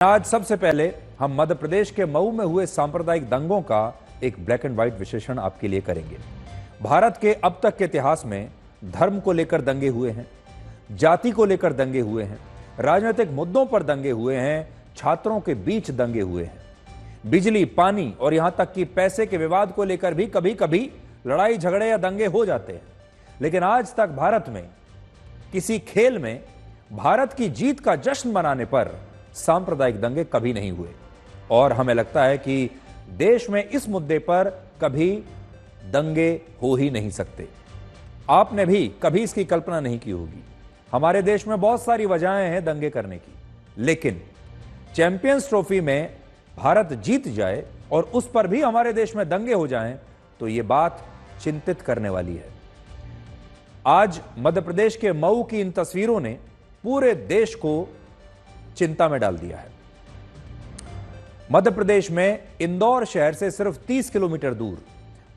आज सबसे पहले हम मध्य प्रदेश के मऊ में हुए सांप्रदायिक दंगों का एक ब्लैक एंड व्हाइट विश्लेषण आपके लिए करेंगे। भारत के अब तक के इतिहास में धर्म को लेकर दंगे हुए हैं, जाति को लेकर दंगे हुए हैं, राजनीतिक मुद्दों पर दंगे हुए हैं, छात्रों के बीच दंगे हुए हैं, बिजली, पानी और यहां तक कि पैसे के विवाद को लेकर भी कभी कभी लड़ाई झगड़े या दंगे हो जाते हैं। लेकिन आज तक भारत में किसी खेल में भारत की जीत का जश्न मनाने पर सांप्रदायिक दंगे कभी नहीं हुए और हमें लगता है कि देश में इस मुद्दे पर कभी दंगे हो ही नहीं सकते। आपने भी कभी इसकी कल्पना नहीं की होगी। हमारे देश में बहुत सारी वजहें हैं दंगे करने की, लेकिन चैंपियंस ट्रॉफी में भारत जीत जाए और उस पर भी हमारे देश में दंगे हो जाएं तो यह बात चिंतित करने वाली है। आज मध्य प्रदेश के मऊ की इन तस्वीरों ने पूरे देश को चिंता में डाल दिया है। मध्य प्रदेश में इंदौर शहर से सिर्फ 30 किलोमीटर दूर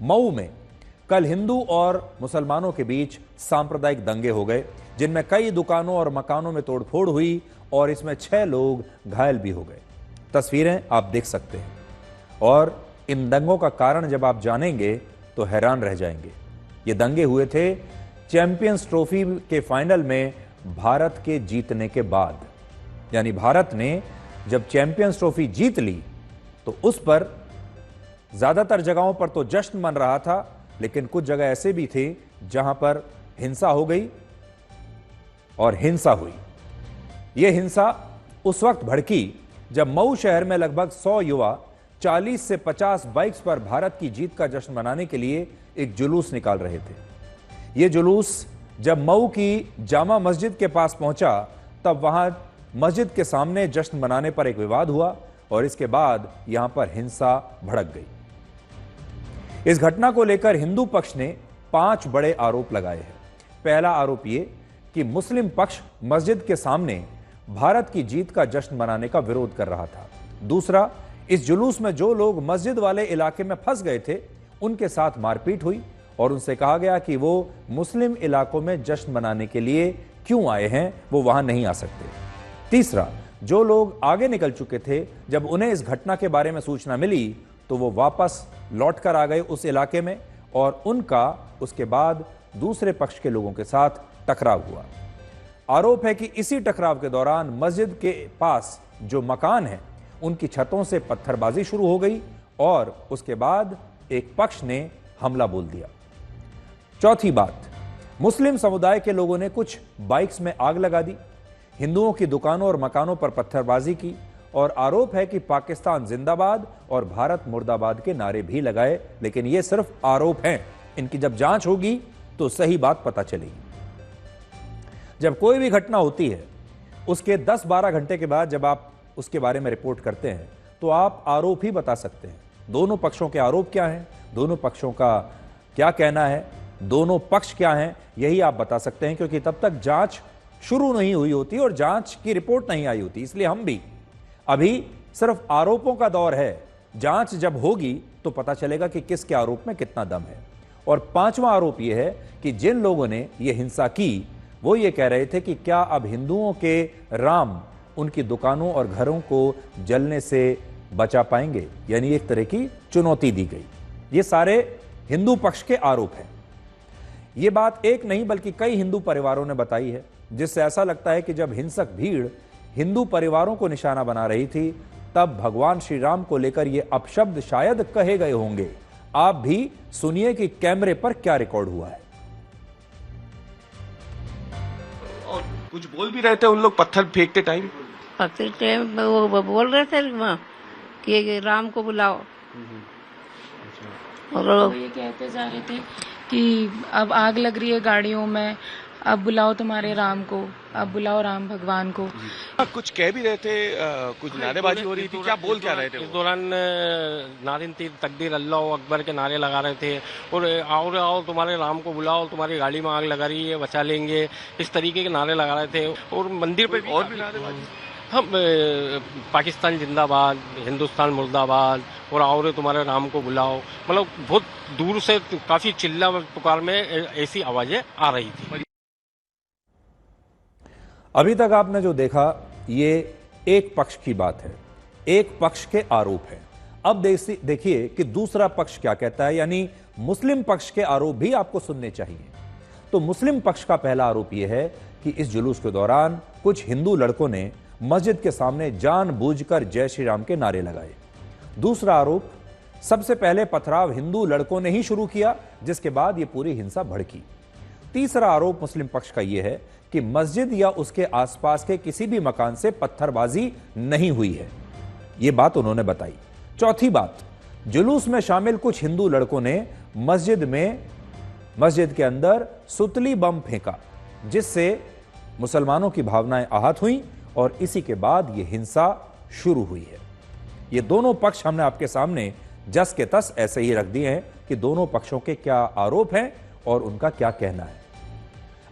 मऊ में कल हिंदू और मुसलमानों के बीच सांप्रदायिक दंगे हो गए, जिनमें कई दुकानों और मकानों में तोड़फोड़ हुई और इसमें 6 लोग घायल भी हो गए। तस्वीरें आप देख सकते हैं और इन दंगों का कारण जब आप जानेंगे तो हैरान रह जाएंगे। ये दंगे हुए थे चैंपियंस ट्रॉफी के फाइनल में भारत के जीतने के बाद, यानी भारत ने जब चैंपियंस ट्रॉफी जीत ली तो उस पर ज्यादातर जगहों पर तो जश्न मन रहा था, लेकिन कुछ जगह ऐसे भी थे जहां पर हिंसा हो गई और हिंसा हुई। यह हिंसा उस वक्त भड़की जब मऊ शहर में लगभग 100 युवा 40 से 50 बाइक्स पर भारत की जीत का जश्न मनाने के लिए एक जुलूस निकाल रहे थे। यह जुलूस जब मऊ की जामा मस्जिद के पास पहुंचा तब वहां मस्जिद के सामने जश्न मनाने पर एक विवाद हुआ और इसके बाद यहां पर हिंसा भड़क गई। इस घटना को लेकर हिंदू पक्ष ने 5 बड़े आरोप लगाए हैं। पहला आरोप यह कि मुस्लिम पक्ष मस्जिद के सामने भारत की जीत का जश्न मनाने का विरोध कर रहा था। दूसरा, इस जुलूस में जो लोग मस्जिद वाले इलाके में फंस गए थे उनके साथ मारपीट हुई और उनसे कहा गया कि वो मुस्लिम इलाकों में जश्न मनाने के लिए क्यों आए हैं, वो वहां नहीं आ सकते। तीसरा, जो लोग आगे निकल चुके थे जब उन्हें इस घटना के बारे में सूचना मिली तो वो वापस लौट कर आ गए उस इलाके में और उनका उसके बाद दूसरे पक्ष के लोगों के साथ टकराव हुआ। आरोप है कि इसी टकराव के दौरान मस्जिद के पास जो मकान है उनकी छतों से पत्थरबाजी शुरू हो गई और उसके बाद एक पक्ष ने हमला बोल दिया। चौथी बात, मुस्लिम समुदाय के लोगों ने कुछ बाइक्स में आग लगा दी, हिंदुओं की दुकानों और मकानों पर पत्थरबाजी की और आरोप है कि पाकिस्तान जिंदाबाद और भारत मुर्दाबाद के नारे भी लगाए। लेकिन ये सिर्फ आरोप हैं, इनकी जब जांच होगी तो सही बात पता चलेगी। जब कोई भी घटना होती है उसके 10-12 घंटे के बाद जब आप उसके बारे में रिपोर्ट करते हैं तो आप आरोप ही बता सकते हैं। दोनों पक्षों के आरोप क्या हैं, दोनों पक्षों का क्या कहना है, दोनों पक्ष क्या हैं, यही आप बता सकते हैं, क्योंकि तब तक जांच शुरू नहीं हुई होती और जांच की रिपोर्ट नहीं आई होती। इसलिए हम भी अभी सिर्फ आरोपों का दौर है। जांच जब होगी तो पता चलेगा कि किसके आरोप में कितना दम है। और 5वां आरोप यह है कि जिन लोगों ने यह हिंसा की वो ये कह रहे थे कि क्या अब हिंदुओं के राम उनकी दुकानों और घरों को जलने से बचा पाएंगे, यानी एक तरह की चुनौती दी गई। ये सारे हिंदू पक्ष के आरोप हैं। ये बात एक नहीं बल्कि कई हिंदू परिवारों ने बताई है, जिससे ऐसा लगता है कि जब हिंसक भीड़ हिंदू परिवारों को निशाना बना रही थी तब भगवान श्री राम को लेकर ये अपशब्द शायद कहे गए होंगे। आप भी सुनिए कि कैमरे पर क्या रिकॉर्ड हुआ है। और कुछ बोल भी रहे थे उन लोग पत्थर फेंकते टाइम वो बोल रहे थे वहाँ कि राम को बुलाओ और वो ये कहते जा रहे थे कि अब आग लग रही है गाड़ियों में, अब बुलाओ तुम्हारे राम को, अब बुलाओ राम भगवान को। कुछ कह भी रहे थे, कुछ नारेबाजी हो रही थी, क्या बोल क्या रहे थे? इस दौरान नारिन तीर तकदीर अल्लाह अकबर के नारे लगा रहे थे और आओ आओ तुम्हारे राम को बुलाओ, तुम्हारी गाड़ी में आग लगा रही है, बचा लेंगे, इस तरीके के नारे लगा रहे थे। और मंदिर पे और भी नारेबाजी, हम पाकिस्तान जिंदाबाद, हिंदुस्तान मुर्दाबाद और आओ तुम्हारे राम को बुलाओ, मतलब बहुत दूर से काफी चिल्ला पुकार में ऐसी आवाजें आ रही थी। अभी तक आपने जो देखा ये एक पक्ष की बात है, एक पक्ष के आरोप है। अब देखिए कि दूसरा पक्ष क्या कहता है, यानी मुस्लिम पक्ष के आरोप भी आपको सुनने चाहिए। तो मुस्लिम पक्ष का पहला आरोप यह है कि इस जुलूस के दौरान कुछ हिंदू लड़कों ने मस्जिद के सामने जानबूझकर जय श्री राम के नारे लगाए। दूसरा आरोप, सबसे पहले पथराव हिंदू लड़कों ने ही शुरू किया, जिसके बाद यह पूरी हिंसा भड़की। तीसरा आरोप मुस्लिम पक्ष का यह है कि मस्जिद या उसके आसपास के किसी भी मकान से पत्थरबाजी नहीं हुई है, यह बात उन्होंने बताई। चौथी बात, जुलूस में शामिल कुछ हिंदू लड़कों ने मस्जिद के अंदर सुतली बम फेंका, जिससे मुसलमानों की भावनाएं आहत हुई और इसी के बाद यह हिंसा शुरू हुई है। ये दोनों पक्ष हमने आपके सामने जस के तस ऐसे ही रख दिए हैं कि दोनों पक्षों के क्या आरोप हैं और उनका क्या कहना है।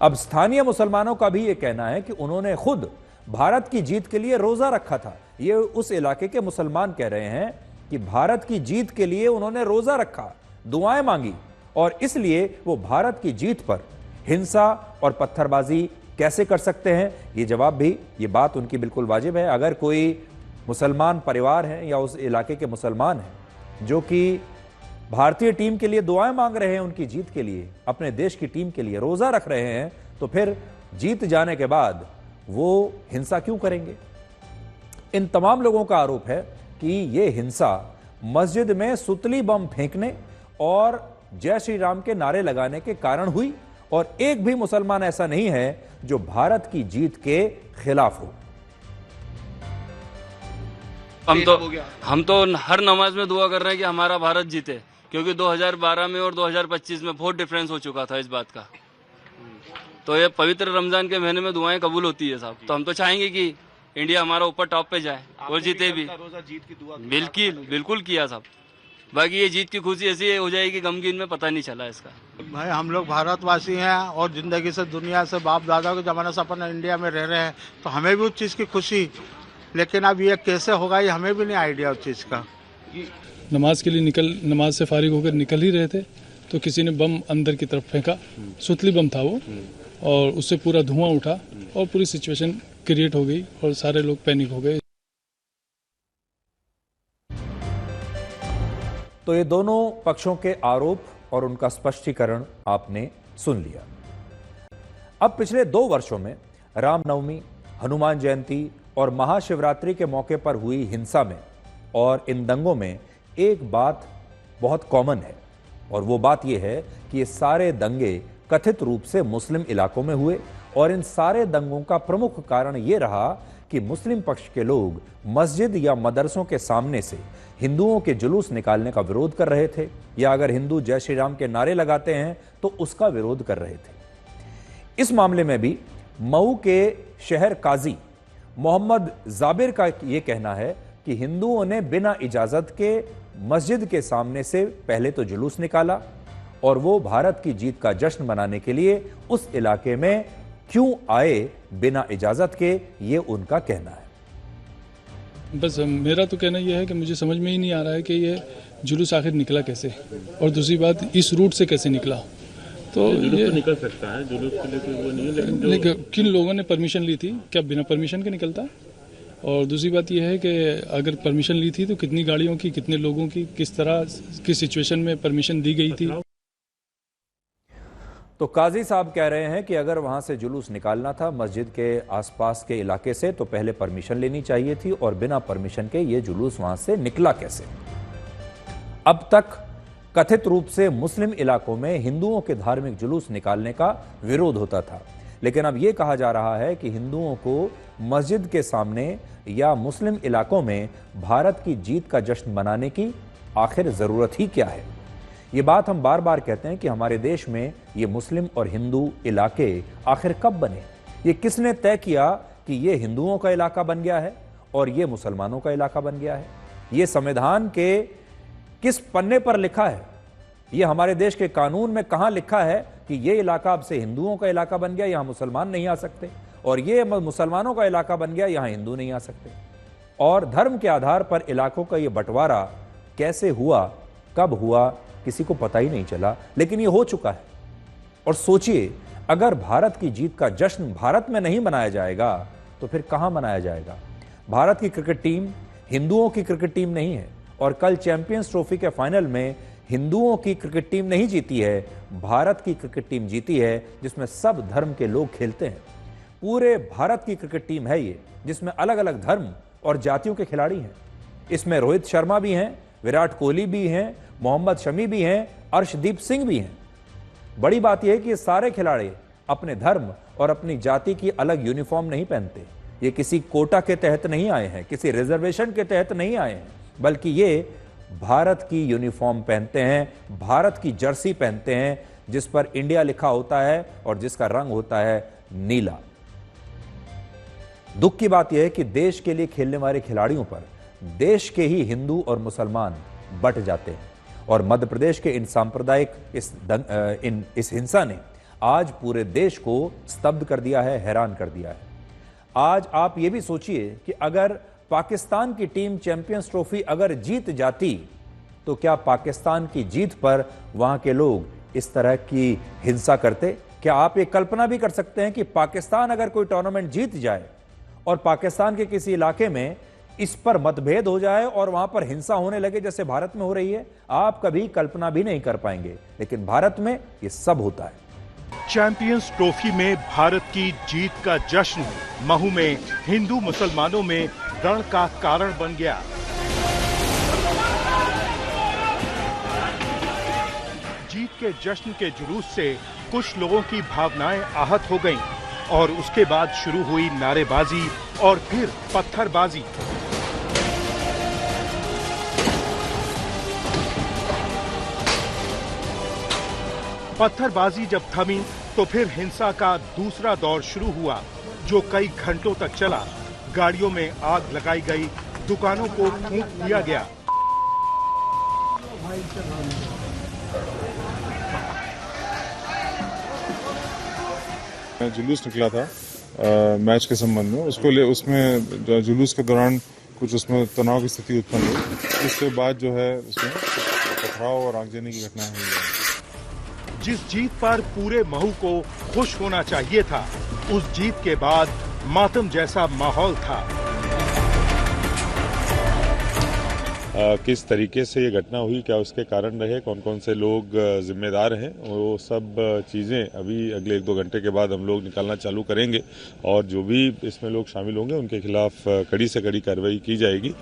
अब स्थानीय मुसलमानों का भी यह कहना है कि उन्होंने खुद भारत की जीत के लिए रोजा रखा था। ये उस इलाके के मुसलमान कह रहे हैं कि भारत की जीत के लिए उन्होंने रोजा रखा, दुआएं मांगी, और इसलिए वो भारत की जीत पर हिंसा और पत्थरबाजी कैसे कर सकते हैं। ये जवाब भी, ये बात उनकी बिल्कुल वाजिब है। अगर कोई मुसलमान परिवार है या उस इलाके के मुसलमान हैं जो कि भारतीय टीम के लिए दुआएं मांग रहे हैं, उनकी जीत के लिए, अपने देश की टीम के लिए रोजा रख रहे हैं, तो फिर जीत जाने के बाद वो हिंसा क्यों करेंगे। इन तमाम लोगों का आरोप है कि यह हिंसा मस्जिद में सुतली बम फेंकने और जय श्री राम के नारे लगाने के कारण हुई, और एक भी मुसलमान ऐसा नहीं है जो भारत की जीत के खिलाफ हो। हम तो हर नमाज में दुआ कर रहे हैं कि हमारा भारत जीते, क्योंकि 2012 में और 2025 में बहुत डिफरेंस हो चुका था इस बात का। तो ये पवित्र रमजान के महीने में दुआएं कबूल होती है साहब, तो हम तो चाहेंगे कि इंडिया हमारा ऊपर टॉप पे जाए और जीते भी। बिल्कुल किया साहब। बाकी ये जीत की खुशी ऐसी हो जाएगी, गमगीन में पता नहीं चला इसका। भाई हम लोग भारतवासी हैं और जिंदगी से, दुनिया से, बाप दादा के जमाने से अपन इंडिया में रह रहे हैं, तो हमें भी उस चीज़ की खुशी, लेकिन अब ये कैसे होगा ये हमें भी नहीं आइडिया उस चीज़ का। नमाज के लिए नमाज से फारिग होकर निकल ही रहे थे तो किसी ने बम अंदर की तरफ फेंका, सुतली बम था वो, और उससे पूरा धुआं उठा और पूरी सिचुएशन क्रिएट हो गई और सारे लोग पैनिक हो गए। तो ये दोनों पक्षों के आरोप और उनका स्पष्टीकरण आपने सुन लिया। अब पिछले 2 वर्षों में रामनवमी, हनुमान जयंती और महाशिवरात्रि के मौके पर हुई हिंसा में और इन दंगों में एक बात बहुत कॉमन है, और वो बात यह है कि ये सारे दंगे कथित रूप से मुस्लिम इलाकों में हुए, और इन सारे दंगों का प्रमुख कारण यह रहा कि मुस्लिम पक्ष के लोग मस्जिद या मदरसों के सामने से हिंदुओं के जुलूस निकालने का विरोध कर रहे थे, या अगर हिंदू जय श्री राम के नारे लगाते हैं तो उसका विरोध कर रहे थे। इस मामले में भी मऊ के शहर काजी मोहम्मद जाबिर का यह कहना है कि हिंदुओं ने बिना इजाजत के मस्जिद के सामने से पहले तो जुलूस निकाला, और वो भारत की जीत का जश्न मनाने के लिए उस इलाके में क्यों आए बिना इजाजत के, ये उनका कहना है। बस मेरा तो कहना यह है कि मुझे समझ में ही नहीं आ रहा है कि ये जुलूस आखिर निकला कैसे, और दूसरी बात इस रूट से कैसे निकला। तो ये तो निकल सकता है, जुलूस के लिए कोई वो नहीं है, लेकिन किन लोगों ने परमिशन ली थी, क्या बिना परमिशन के निकलता? और दूसरी बात यह है कि अगर परमिशन ली थी तो कितनी गाड़ियों की, कितने लोगों की, किस तरह की सिचुएशन में परमिशन दी गई थी। तो काजी साहब कह रहे हैं कि अगर वहां से जुलूस निकालना था मस्जिद के आसपास के इलाके से तो पहले परमिशन लेनी चाहिए थी, और बिना परमिशन के ये जुलूस वहां से निकला कैसे। अब तक कथित रूप से मुस्लिम इलाकों में हिंदुओं के धार्मिक जुलूस निकालने का विरोध होता था, लेकिन अब यह कहा जा रहा है कि हिंदुओं को मस्जिद के सामने या मुस्लिम इलाकों में भारत की जीत का जश्न मनाने की आखिर जरूरत ही क्या है। ये बात हम बार बार कहते हैं कि हमारे देश में ये मुस्लिम और हिंदू इलाके आखिर कब बने, ये किसने तय किया कि ये हिंदुओं का इलाका बन गया है और ये मुसलमानों का इलाका बन गया है। ये संविधान के किस पन्ने पर लिखा है, ये हमारे देश के कानून में कहां लिखा है कि ये इलाका अब से हिंदुओं का इलाका बन गया, यहां मुसलमान नहीं आ सकते, और ये मुसलमानों का इलाका बन गया, यहां हिंदू नहीं आ सकते। और धर्म के आधार पर इलाकों का ये बंटवारा कैसे हुआ, कब हुआ, किसी को पता ही नहीं चला, लेकिन ये हो चुका है। और सोचिए, अगर भारत की जीत का जश्न भारत में नहीं मनाया जाएगा तो फिर कहां मनाया जाएगा। भारत की क्रिकेट टीम हिंदुओं की क्रिकेट टीम नहीं है और कल चैंपियंस ट्रॉफी के फाइनल में हिंदुओं की क्रिकेट टीम नहीं जीती है, भारत की क्रिकेट टीम जीती है जिसमें सब धर्म के लोग खेलते हैं। पूरे भारत की क्रिकेट टीम है ये, जिसमें अलग अलग धर्म और जातियों के खिलाड़ी हैं। इसमें रोहित शर्मा भी हैं, विराट कोहली भी हैं, मोहम्मद शमी भी हैं, अर्शदीप सिंह भी हैं। बड़ी बात यह है कि ये सारे खिलाड़ी अपने धर्म और अपनी जाति की अलग यूनिफॉर्म नहीं पहनते। ये किसी कोटा के तहत नहीं आए हैं, किसी रिजर्वेशन के तहत नहीं आए हैं, बल्कि ये भारत की यूनिफॉर्म पहनते हैं, भारत की जर्सी पहनते हैं जिस पर इंडिया लिखा होता है और जिसका रंग होता है नीला। दुख की बात यह है कि देश के लिए खेलने वाले खिलाड़ियों पर देश के ही हिंदू और मुसलमान बंट जाते हैं और मध्य प्रदेश के इन सांप्रदायिक इस हिंसा ने आज पूरे देश को स्तब्ध कर दिया है, हैरान कर दिया है। आज आप ये भी सोचिए कि अगर पाकिस्तान की टीम चैंपियंस ट्रॉफी अगर जीत जाती तो क्या पाकिस्तान की जीत पर वहां के लोग इस तरह की हिंसा करते? क्या आप ये कल्पना भी कर सकते हैं कि पाकिस्तान अगर कोई टूर्नामेंट जीत जाए और पाकिस्तान के किसी इलाके में इस पर मतभेद हो जाए और वहां पर हिंसा होने लगे जैसे भारत में हो रही है? आप कभी कल्पना भी नहीं कर पाएंगे, लेकिन भारत में ये सब होता है। चैंपियंस ट्रॉफी में भारत की जीत का जश्न महू में हिंदू मुसलमानों में रण का कारण बन गया। जीत के जश्न के जुलूस से कुछ लोगों की भावनाएं आहत हो गईं और उसके बाद शुरू हुई नारेबाजी और फिर पत्थरबाजी। पत्थरबाजी जब थमी तो फिर हिंसा का दूसरा दौर शुरू हुआ जो कई घंटों तक चला। गाड़ियों में आग लगाई गई, दुकानों को फूंक दिया गया। जुलूस निकला था मैच के संबंध में, उसमें जुलूस के दौरान कुछ उसमें तनाव की स्थिति उत्पन्न हुई। इसके बाद जो है उसमें पथराव और आगजनी की घटनाएं हुई। जिस जीत पर पूरे महू को खुश होना चाहिए था, उस जीत के बाद मातम जैसा माहौल था। किस तरीके से ये घटना हुई, क्या उसके कारण रहे, कौन कौन से लोग जिम्मेदार हैं, वो सब चीज़ें अभी अगले 1-2 घंटे के बाद हम लोग निकालना चालू करेंगे और जो भी इसमें लोग शामिल होंगे उनके खिलाफ कड़ी से कड़ी कार्रवाई की जाएगी।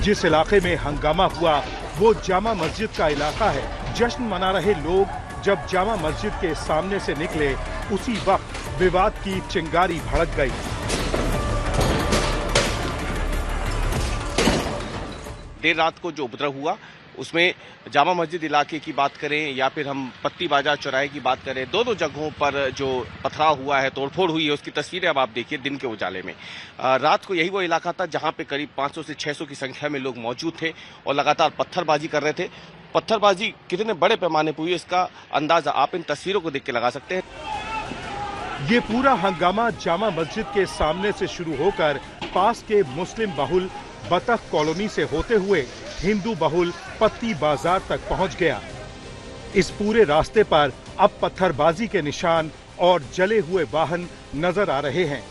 जिस इलाके में हंगामा हुआ वो जामा मस्जिद का इलाका है। जश्न मना रहे लोग जब जामा मस्जिद के सामने से निकले, उसी वक्त विवाद की चिंगारी भड़क गई। देर रात को जो उपद्रव हुआ उसमें जामा मस्जिद इलाके की बात करें या फिर हम पत्ती बाजार चौराहे की बात करें, दोनों जगहों पर जो पथराव हुआ है, तोड़फोड़ हुई है, उसकी तस्वीरें अब आप देखिए दिन के उजाले में। रात को यही वो इलाका था जहां पे करीब 500 से 600 की संख्या में लोग मौजूद थे और लगातार पत्थरबाजी कर रहे थे। पत्थरबाजी कितने बड़े पैमाने पर हुई इसका अंदाजा आप इन तस्वीरों को देख के लगा सकते हैं। ये पूरा हंगामा जामा मस्जिद के सामने से शुरू होकर पास के मुस्लिम बहुल बतख कॉलोनी से होते हुए हिंदू बहुल पत्ती बाजार तक पहुंच गया। इस पूरे रास्ते पर अब पत्थरबाजी के निशान और जले हुए वाहन नजर आ रहे हैं।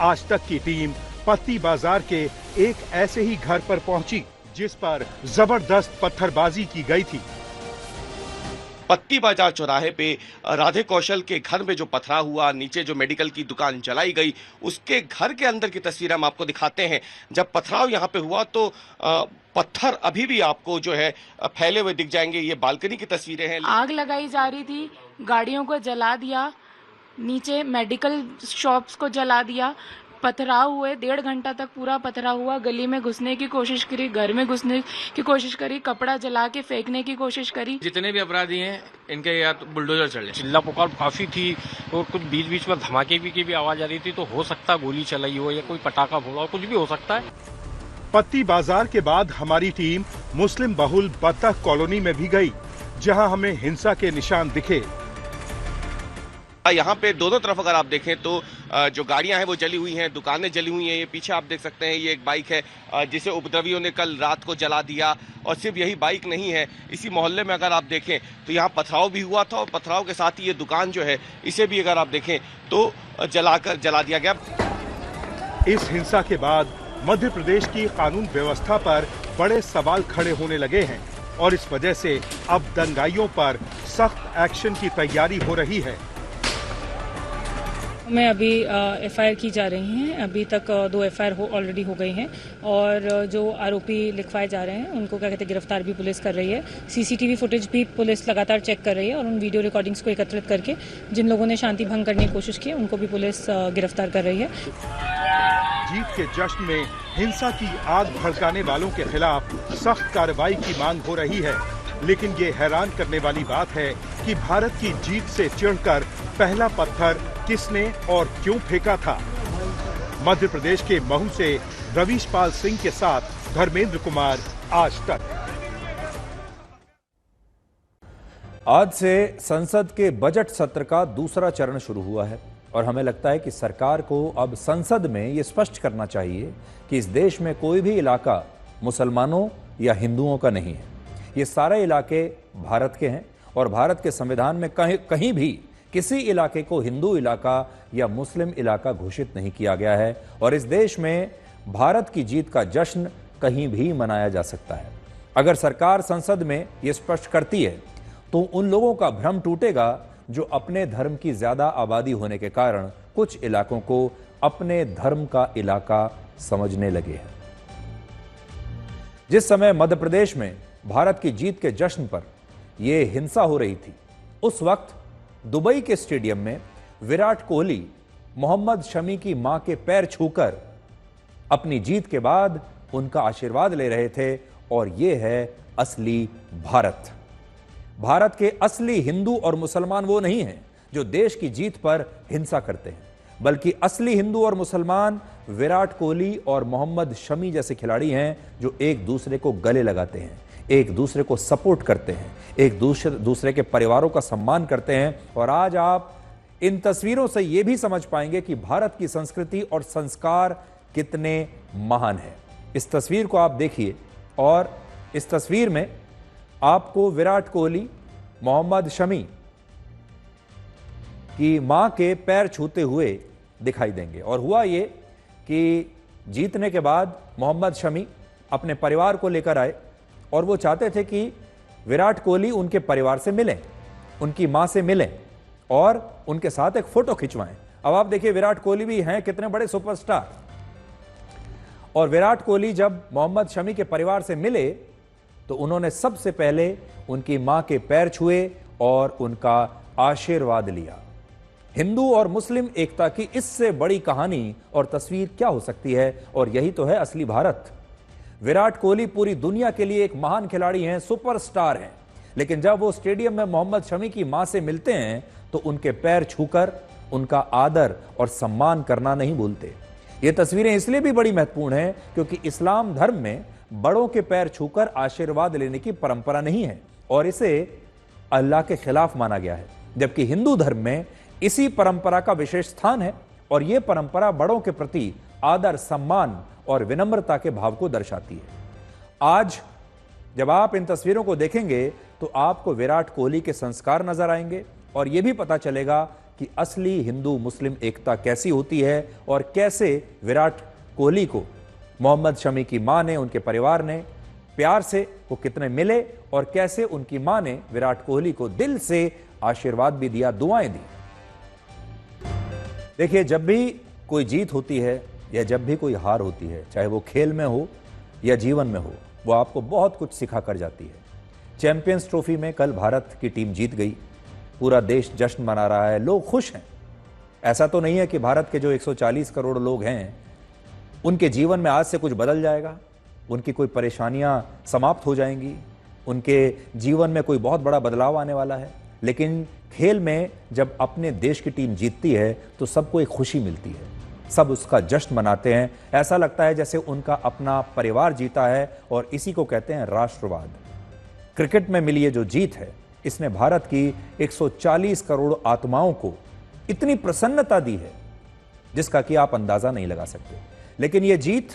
आज तक की टीम पत्ती बाजार के एक ऐसे ही घर पर पहुंची जिस पर जबरदस्त पत्थरबाजी की गई थी। पत्ती बाजार चौराहे पे राधे कौशल के घर में जो पथराव हुआ, नीचे जो मेडिकल की दुकान जलाई गई, उसके घर के अंदर की तस्वीर हम आपको दिखाते हैं। जब पथराव यहाँ पे हुआ तो पत्थर अभी भी आपको जो है फैले हुए दिख जाएंगे। ये बालकनी की तस्वीरें हैं। आग लगाई जा रही थी, गाड़ियों को जला दिया, नीचे मेडिकल शॉप्स को जला दिया। पथराव हुए, 1.5 घंटा तक पूरा पथराव हुआ। गली में घुसने की कोशिश करी, घर में घुसने की कोशिश करी, कपड़ा जला के फेंकने की कोशिश करी। जितने भी अपराधी हैं इनके या तो बुलडोजर चले। चिल्ला पुकार काफी थी और कुछ बीच बीच में धमाके की भी आवाज आ रही थी, तो हो सकता गोली चलाई हो या कोई पटाखा फोड़ा हो, कुछ भी हो सकता है। पत्ती बाजार के बाद हमारी टीम मुस्लिम बहुल बतख कॉलोनी में भी गई, जहां हमें हिंसा के निशान दिखे। यहाँ पे दोनों तरफ अगर आप देखें तो जो गाड़ियां हैं वो जली हुई हैं, दुकानें जली हुई हैं। ये पीछे आप देख सकते हैं, ये एक बाइक है जिसे उपद्रवियों ने कल रात को जला दिया। और सिर्फ यही बाइक नहीं है, इसी मोहल्ले में अगर आप देखें तो यहाँ पथराव भी हुआ था और पथराव के साथ ही ये दुकान जो है इसे भी अगर आप देखें तो जला दिया गया। इस हिंसा के बाद मध्य प्रदेश की कानून व्यवस्था पर बड़े सवाल खड़े होने लगे हैं और इस वजह से अब दंगाइयों पर सख्त एक्शन की तैयारी हो रही है। में अभी एफआईआर की जा रही हैं। अभी तक 2 एफआईआर ऑलरेडी हो गई हैं और जो आरोपी लिखवाए जा रहे हैं उनको क्या कहते हैं गिरफ्तार भी पुलिस कर रही है। सीसीटीवी फुटेज भी पुलिस लगातार चेक कर रही है और उन वीडियो रिकॉर्डिंग्स को एकत्रित करके जिन लोगों ने शांति भंग करने की कोशिश की उनको भी पुलिस गिरफ्तार कर रही है। जीत के जश्न में हिंसा की आग भड़काने वालों के खिलाफ सख्त कार्रवाई की मांग हो रही है, लेकिन ये हैरान करने वाली बात है कि भारत की जीत से चिढ़कर पहला पत्थर किसने और क्यों फेंका था। मध्य प्रदेश के महू से रवीश पाल सिंह के साथ धर्मेंद्र कुमार, आज तक। आज से संसद के बजट सत्र का दूसरा चरण शुरू हुआ है और हमें लगता है कि सरकार को अब संसद में ये स्पष्ट करना चाहिए कि इस देश में कोई भी इलाका मुसलमानों या हिंदुओं का नहीं है। ये सारे इलाके भारत के हैं और भारत के संविधान में कहीं भी किसी इलाके को हिंदू इलाका या मुस्लिम इलाका घोषित नहीं किया गया है और इस देश में भारत की जीत का जश्न कहीं भी मनाया जा सकता है। अगर सरकार संसद में यह स्पष्ट करती है तो उन लोगों का भ्रम टूटेगा जो अपने धर्म की ज्यादा आबादी होने के कारण कुछ इलाकों को अपने धर्म का इलाका समझने लगे हैं। जिस समय मध्य प्रदेश में भारत की जीत के जश्न पर यह हिंसा हो रही थी, उस वक्त दुबई के स्टेडियम में विराट कोहली मोहम्मद शमी की मां के पैर छूकर अपनी जीत के बाद उनका आशीर्वाद ले रहे थे और यह है असली भारत। भारत के असली हिंदू और मुसलमान वो नहीं हैं जो देश की जीत पर हिंसा करते हैं, बल्कि असली हिंदू और मुसलमान विराट कोहली और मोहम्मद शमी जैसे खिलाड़ी हैं जो एक दूसरे को गले लगाते हैं, एक दूसरे को सपोर्ट करते हैं, एक दूसरे के परिवारों का सम्मान करते हैं। और आज आप इन तस्वीरों से यह भी समझ पाएंगे कि भारत की संस्कृति और संस्कार कितने महान हैं। इस तस्वीर को आप देखिए और इस तस्वीर में आपको विराट कोहली मोहम्मद शमी की मां के पैर छूते हुए दिखाई देंगे। और हुआ ये कि जीतने के बाद मोहम्मद शमी अपने परिवार को लेकर आए और वो चाहते थे कि विराट कोहली उनके परिवार से मिलें, उनकी मां से मिलें और उनके साथ एक फोटो खिंचवाएं। अब आप देखिए विराट कोहली भी हैं कितने बड़े सुपरस्टार, और विराट कोहली जब मोहम्मद शमी के परिवार से मिले तो उन्होंने सबसे पहले उनकी मां के पैर छुए और उनका आशीर्वाद लिया। हिंदू और मुस्लिम एकता की इससे बड़ी कहानी और तस्वीर क्या हो सकती है, और यही तो है असली भारत। विराट कोहली पूरी दुनिया के लिए एक महान खिलाड़ी हैं, सुपरस्टार हैं, लेकिन जब वो स्टेडियम में मोहम्मद शमी की मां से मिलते हैं तो उनके पैर छूकर उनका आदर और सम्मान करना नहीं भूलते। ये तस्वीरें इसलिए भी बड़ी महत्वपूर्ण हैं क्योंकि इस्लाम धर्म में बड़ों के पैर छूकर आशीर्वाद लेने की परंपरा नहीं है और इसे अल्लाह के खिलाफ माना गया है, जबकि हिंदू धर्म में इसी परंपरा का विशेष स्थान है और यह परंपरा बड़ों के प्रति आदर, सम्मान और विनम्रता के भाव को दर्शाती है। आज जब आप इन तस्वीरों को देखेंगे तो आपको विराट कोहली के संस्कार नजर आएंगे और यह भी पता चलेगा कि असली हिंदू मुस्लिम एकता कैसी होती है और कैसे विराट कोहली को मोहम्मद शमी की मां ने, उनके परिवार ने प्यार से वो कितने मिले और कैसे उनकी मां ने विराट कोहली को दिल से आशीर्वाद भी दिया, दुआएं दी। देखिए, जब भी कोई जीत होती है या जब भी कोई हार होती है, चाहे वो खेल में हो या जीवन में हो, वो आपको बहुत कुछ सिखा कर जाती है। चैंपियंस ट्रॉफी में कल भारत की टीम जीत गई, पूरा देश जश्न मना रहा है, लोग खुश हैं। ऐसा तो नहीं है कि भारत के जो 140 करोड़ लोग हैं उनके जीवन में आज से कुछ बदल जाएगा, उनकी कोई परेशानियां समाप्त हो जाएंगी, उनके जीवन में कोई बहुत बड़ा बदलाव आने वाला है। लेकिन खेल में जब अपने देश की टीम जीतती है तो सबको एक खुशी मिलती है, सब उसका जश्न मनाते हैं। ऐसा लगता है जैसे उनका अपना परिवार जीता है और इसी को कहते हैं राष्ट्रवाद। क्रिकेट में मिली ये जो जीत है, इसने भारत की 140 करोड़ आत्माओं को इतनी प्रसन्नता दी है जिसका कि आप अंदाजा नहीं लगा सकते। लेकिन यह जीत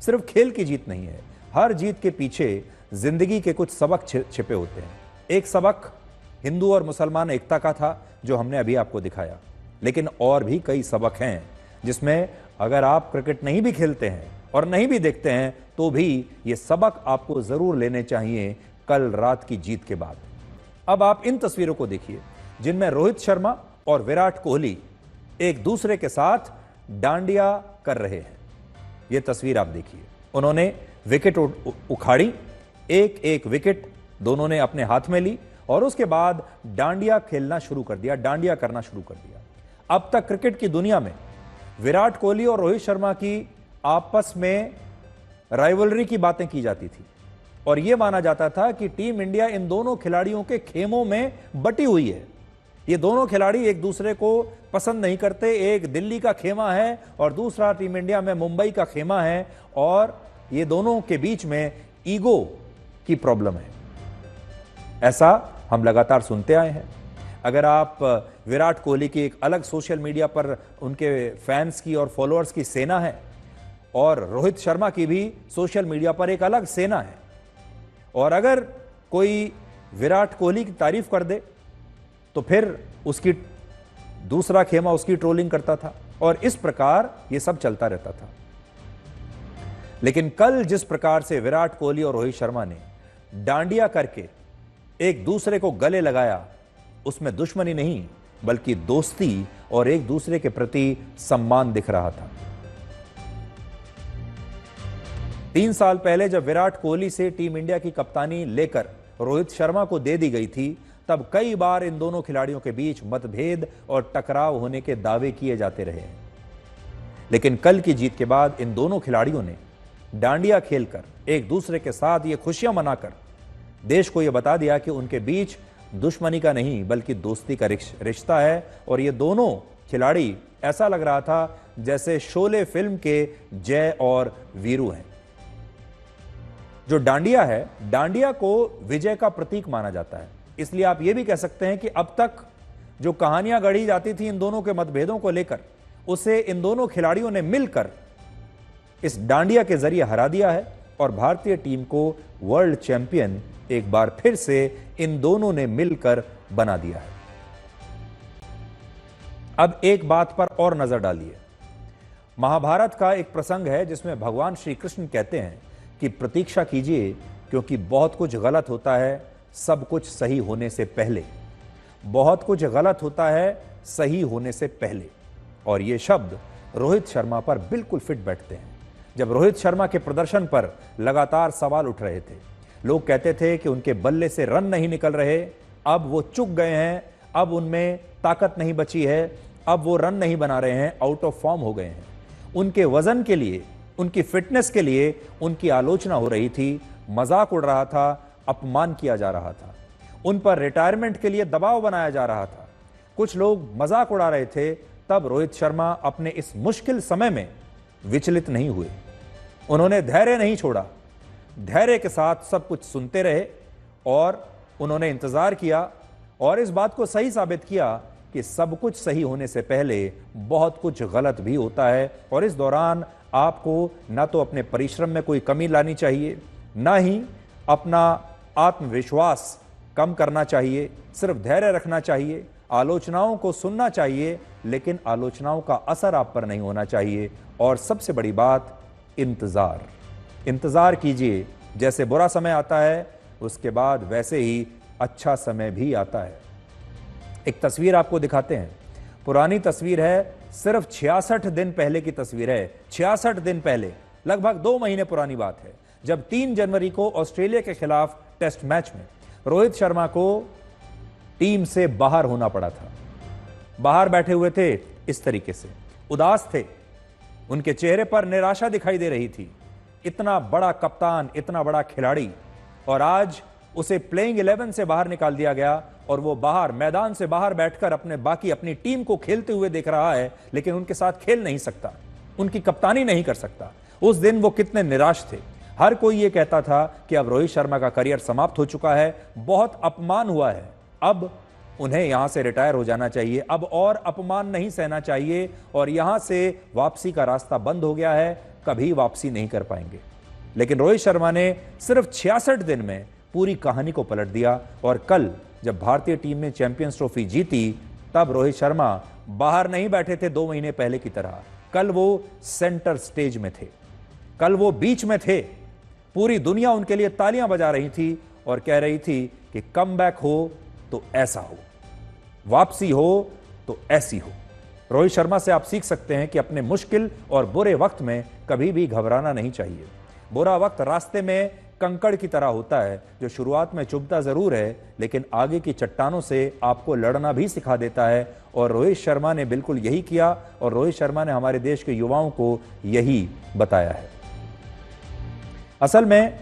सिर्फ खेल की जीत नहीं है, हर जीत के पीछे जिंदगी के कुछ सबक छिपे होते हैं। एक सबक हिंदू और मुसलमान एकता का था जो हमने अभी आपको दिखाया, लेकिन और भी कई सबक हैं जिसमें अगर आप क्रिकेट नहीं भी खेलते हैं और नहीं भी देखते हैं तो भी ये सबक आपको जरूर लेने चाहिए कल रात की जीत के बाद। अब आप इन तस्वीरों को देखिए जिनमें रोहित शर्मा और विराट कोहली एक दूसरे के साथ डांडिया कर रहे हैं। यह तस्वीर आप देखिए, उन्होंने विकेट उखाड़ी, एक एक विकेट दोनों ने अपने हाथ में ली और उसके बाद डांडिया खेलना शुरू कर दिया, डांडिया करना शुरू कर दिया। अब तक क्रिकेट की दुनिया में विराट कोहली और रोहित शर्मा की आपस में राइवलरी की बातें की जाती थी और यह माना जाता था कि टीम इंडिया इन दोनों खिलाड़ियों के खेमों में बटी हुई है। ये दोनों खिलाड़ी एक दूसरे को पसंद नहीं करते, एक दिल्ली का खेमा है और दूसरा टीम इंडिया में मुंबई का खेमा है और ये दोनों के बीच में ईगो की प्रॉब्लम है। ऐसा हम लगातार सुनते आए हैं। अगर आप विराट कोहली की एक अलग सोशल मीडिया पर उनके फैंस की और फॉलोअर्स की सेना है और रोहित शर्मा की भी सोशल मीडिया पर एक अलग सेना है, और अगर कोई विराट कोहली की तारीफ कर दे तो फिर उसकी दूसरा खेमा उसकी ट्रोलिंग करता था और इस प्रकार यह सब चलता रहता था। लेकिन कल जिस प्रकार से विराट कोहली और रोहित शर्मा ने डांडिया करके एक दूसरे को गले लगाया, उसमें दुश्मनी नहीं बल्कि दोस्ती और एक दूसरे के प्रति सम्मान दिख रहा था। 3 साल पहले जब विराट कोहली से टीम इंडिया की कप्तानी लेकर रोहित शर्मा को दे दी गई थी, तब कई बार इन दोनों खिलाड़ियों के बीच मतभेद और टकराव होने के दावे किए जाते रहे हैं। लेकिन कल की जीत के बाद इन दोनों खिलाड़ियों ने डांडिया खेलकर एक दूसरे के साथ ये खुशियां मनाकर देश को यह बता दिया कि उनके बीच दुश्मनी का नहीं बल्कि दोस्ती का रिश्ता है। और ये दोनों खिलाड़ी ऐसा लग रहा था जैसे शोले फिल्म के जय और वीरू हैं। जो डांडिया है, डांडिया को विजय का प्रतीक माना जाता है, इसलिए आप यह भी कह सकते हैं कि अब तक जो कहानियां गढ़ी जाती थी इन दोनों के मतभेदों को लेकर, उसे इन दोनों खिलाड़ियों ने मिलकर इस डांडिया के जरिए हरा दिया है और भारतीय टीम को वर्ल्ड चैंपियन एक बार फिर से इन दोनों ने मिलकर बना दिया है। अब एक बात पर और नजर डालिए। महाभारत का एक प्रसंग है जिसमें भगवान श्री कृष्ण कहते हैं कि प्रतीक्षा कीजिए क्योंकि बहुत कुछ गलत होता है सब कुछ सही होने से पहले। बहुत कुछ गलत होता है सही होने से पहले। और ये शब्द रोहित शर्मा पर बिल्कुल फिट बैठते हैं। जब रोहित शर्मा के प्रदर्शन पर लगातार सवाल उठ रहे थे, लोग कहते थे कि उनके बल्ले से रन नहीं निकल रहे, अब वो चूक गए हैं, अब उनमें ताकत नहीं बची है, अब वो रन नहीं बना रहे हैं, आउट ऑफ फॉर्म हो गए हैं। उनके वजन के लिए, उनकी फिटनेस के लिए उनकी आलोचना हो रही थी, मजाक उड़ रहा था, अपमान किया जा रहा था, उन पर रिटायरमेंट के लिए दबाव बनाया जा रहा था, कुछ लोग मजाक उड़ा रहे थे। तब रोहित शर्मा अपने इस मुश्किल समय में विचलित नहीं हुए, उन्होंने धैर्य नहीं छोड़ा, धैर्य के साथ सब कुछ सुनते रहे और उन्होंने इंतजार किया और इस बात को सही साबित किया कि सब कुछ सही होने से पहले बहुत कुछ गलत भी होता है। और इस दौरान आपको ना तो अपने परिश्रम में कोई कमी लानी चाहिए, ना ही अपना आत्मविश्वास कम करना चाहिए, सिर्फ धैर्य रखना चाहिए, आलोचनाओं को सुनना चाहिए, लेकिन आलोचनाओं का असर आप पर नहीं होना चाहिए। और सबसे बड़ी बात, इंतजार कीजिए। जैसे बुरा समय आता है उसके बाद वैसे ही अच्छा समय भी आता है। एक तस्वीर आपको दिखाते हैं, पुरानी तस्वीर है, सिर्फ 66 दिन पहले की तस्वीर है। 66 दिन पहले, लगभग 2 महीने पुरानी बात है, जब 3 जनवरी को ऑस्ट्रेलिया के खिलाफ टेस्ट मैच में रोहित शर्मा को टीम से बाहर होना पड़ा था। बाहर बैठे हुए थे इस तरीके से, उदास थे, उनके चेहरे पर निराशा दिखाई दे रही थी। इतना बड़ा कप्तान, इतना बड़ा खिलाड़ी, और आज उसे प्लेइंग 11 से बाहर निकाल दिया गया और वो बाहर मैदान से बाहर बैठकर अपनी टीम को खेलते हुए देख रहा है, लेकिन उनके साथ खेल नहीं सकता, उनकी कप्तानी नहीं कर सकता। उस दिन वो कितने निराश थे। हर कोई ये कहता था कि अब रोहित शर्मा का करियर समाप्त हो चुका है, बहुत अपमान हुआ है, अब उन्हें यहां से रिटायर हो जाना चाहिए, अब और अपमान नहीं सहना चाहिए और यहां से वापसी का रास्ता बंद हो गया है, कभी वापसी नहीं कर पाएंगे। लेकिन रोहित शर्मा ने सिर्फ 66 दिन में पूरी कहानी को पलट दिया और कल जब भारतीय टीम ने चैंपियंस ट्रॉफी जीती, तब रोहित शर्मा बाहर नहीं बैठे थे 2 महीने पहले की तरह, कल वो सेंटर स्टेज में थे। कल वो बीच में थे, पूरी दुनिया उनके लिए तालियां बजा रही थी और कह रही थी कि कमबैक हो तो ऐसा हो, वापसी हो तो ऐसी हो। रोहित शर्मा से आप सीख सकते हैं कि अपने मुश्किल और बुरे वक्त में कभी भी घबराना नहीं चाहिए। बुरा वक्त रास्ते में कंकड़ की तरह होता है जो शुरुआत में चुभता जरूर है, लेकिन आगे की चट्टानों से आपको लड़ना भी सिखा देता है। और रोहित शर्मा ने बिल्कुल यही किया और रोहित शर्मा ने हमारे देश के युवाओं को यही बताया है। असल में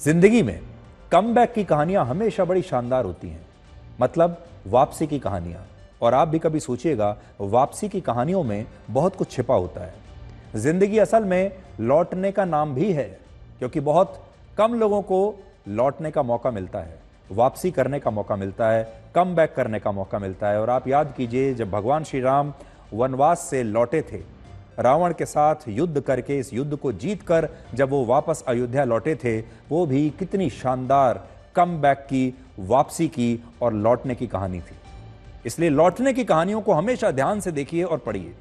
जिंदगी में कमबैक की कहानियां हमेशा बड़ी शानदार होती हैं, मतलब वापसी की कहानियां। और आप भी कभी सोचिएगा, वापसी की कहानियों में बहुत कुछ छिपा होता है। जिंदगी असल में लौटने का नाम भी है, क्योंकि बहुत कम लोगों को लौटने का मौका मिलता है, वापसी करने का मौका मिलता है, कमबैक करने का मौका मिलता है। और आप याद कीजिए, जब भगवान श्री राम वनवास से लौटे थे, रावण के साथ युद्ध करके, इस युद्ध को जीतकर जब वो वापस अयोध्या लौटे थे, वो भी कितनी शानदार कमबैक की, वापसी की और लौटने की कहानी थी। इसलिए लौटने की कहानियों को हमेशा ध्यान से देखिए और पढ़िए।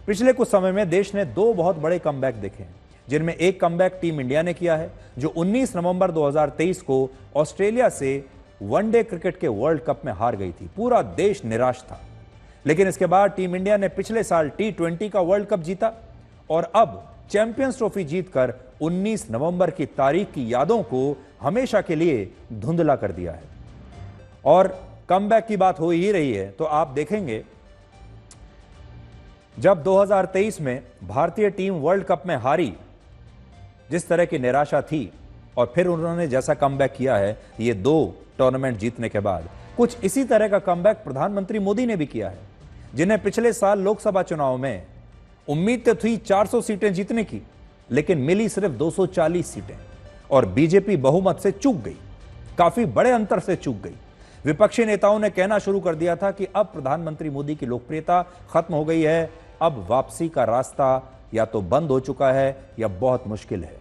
पिछले कुछ समय में देश ने दो बहुत बड़े कमबैक देखे हैं, जिनमें एक कमबैक टीम इंडिया ने किया है, जो 19 नवंबर 2023 को ऑस्ट्रेलिया से वनडे क्रिकेट के वर्ल्ड कप में हार गई थी। पूरा देश निराश था, लेकिन इसके बाद टीम इंडिया ने पिछले साल T20 का वर्ल्ड कप जीता और अब चैंपियंस ट्रॉफी जीतकर 19 नवंबर की तारीख की यादों को हमेशा के लिए धुंधला कर दिया है। और कमबैक की बात हो ही रही है तो आप देखेंगे, जब 2023 में भारतीय टीम वर्ल्ड कप में हारी, जिस तरह की निराशा थी, और फिर उन्होंने जैसा कमबैक किया है ये 2 टूर्नामेंट जीतने के बाद, कुछ इसी तरह का कमबैक प्रधानमंत्री मोदी ने भी किया है, जिन्हें पिछले साल लोकसभा चुनाव में उम्मीद तो थी 400 सीटें जीतने की, लेकिन मिली सिर्फ 240 सीटें और बीजेपी बहुमत से चूक गई, काफी बड़े अंतर से चूक गई। विपक्षी नेताओं ने कहना शुरू कर दिया था कि अब प्रधानमंत्री मोदी की लोकप्रियता खत्म हो गई है, अब वापसी का रास्ता या तो बंद हो चुका है या बहुत मुश्किल है।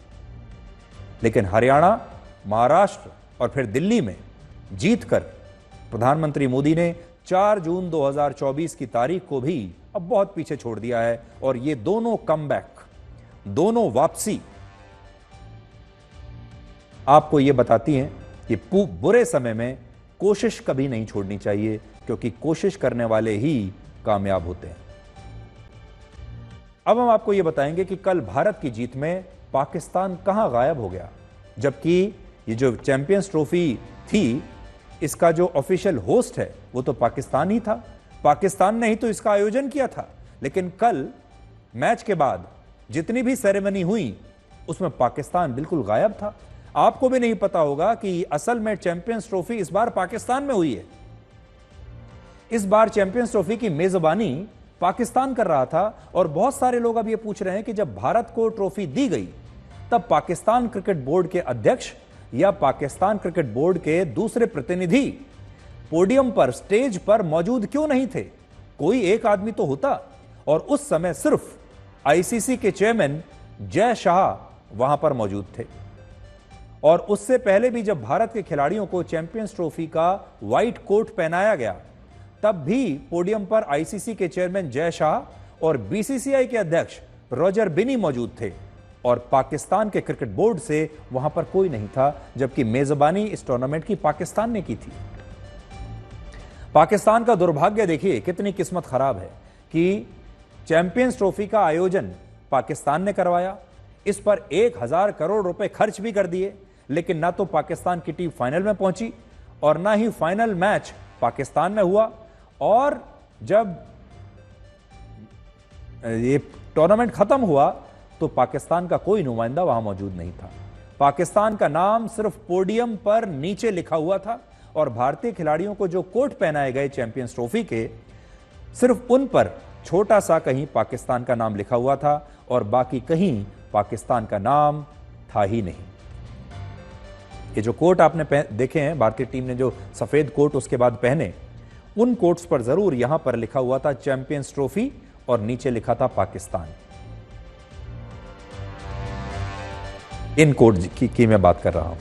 लेकिन हरियाणा, महाराष्ट्र और फिर दिल्ली में जीतकर प्रधानमंत्री मोदी ने 4 जून 2024 की तारीख को भी अब बहुत पीछे छोड़ दिया है। और ये दोनों कमबैक, दोनों वापसी आपको ये बताती हैं कि बुरे समय में कोशिश कभी नहीं छोड़नी चाहिए, क्योंकि कोशिश करने वाले ही कामयाब होते हैं। अब हम आपको यह बताएंगे कि कल भारत की जीत में पाकिस्तान कहां गायब हो गया, जबकि ये जो चैंपियंस ट्रॉफी थी, इसका जो ऑफिशियल होस्ट है वो तो पाकिस्तान ही था, पाकिस्तान ने ही तो इसका आयोजन किया था। लेकिन कल मैच के बाद जितनी भी सेरेमनी हुई उसमें पाकिस्तान बिल्कुल गायब था। आपको भी नहीं पता होगा कि असल में चैंपियंस ट्रॉफी इस बार पाकिस्तान में हुई है। इस बार चैंपियंस ट्रॉफी की मेजबानी पाकिस्तान कर रहा था और बहुत सारे लोग अब ये पूछ रहे हैं कि जब भारत को ट्रॉफी दी गई तब पाकिस्तान क्रिकेट बोर्ड के अध्यक्ष या पाकिस्तान क्रिकेट बोर्ड के दूसरे प्रतिनिधि पोडियम पर, स्टेज पर मौजूद क्यों नहीं थे? कोई एक आदमी तो होता। और उस समय सिर्फ आईसीसी के चेयरमैन जय शाह वहां पर मौजूद थे। और उससे पहले भी जब भारत के खिलाड़ियों को चैंपियंस ट्रॉफी का व्हाइट कोट पहनाया गया, तब भी पोडियम पर आईसीसी के चेयरमैन जय शाह और बीसीसीआई के अध्यक्ष रॉजर बिनी मौजूद थे और पाकिस्तान के क्रिकेट बोर्ड से वहां पर कोई नहीं था, जबकि मेजबानी इस टूर्नामेंट की पाकिस्तान ने की थी। पाकिस्तान का दुर्भाग्य देखिए, कितनी किस्मत खराब है कि चैंपियंस ट्रॉफी का आयोजन पाकिस्तान ने करवाया, इस पर 1000 करोड़ रुपए खर्च भी कर दिए, लेकिन ना तो पाकिस्तान की टीम फाइनल में पहुंची और ना ही फाइनल मैच पाकिस्तान में हुआ। और जब ये टूर्नामेंट खत्म हुआ तो पाकिस्तान का कोई नुमाइंदा वहां मौजूद नहीं था। पाकिस्तान का नाम सिर्फ पोडियम पर नीचे लिखा हुआ था और भारतीय खिलाड़ियों को जो कोट पहनाए गए चैंपियंस ट्रॉफी के, सिर्फ उन पर छोटा सा कहीं पाकिस्तान का नाम लिखा हुआ था और बाकी कहीं पाकिस्तान का नाम था ही नहीं। ये जो कोट आपने देखे हैं, भारतीय टीम ने जो सफेद कोट उसके बाद पहने, उन कोट्स पर जरूर यहां पर लिखा हुआ था चैंपियंस ट्रॉफी और नीचे लिखा था पाकिस्तान। इन कोट की मैं बात कर रहा हूं।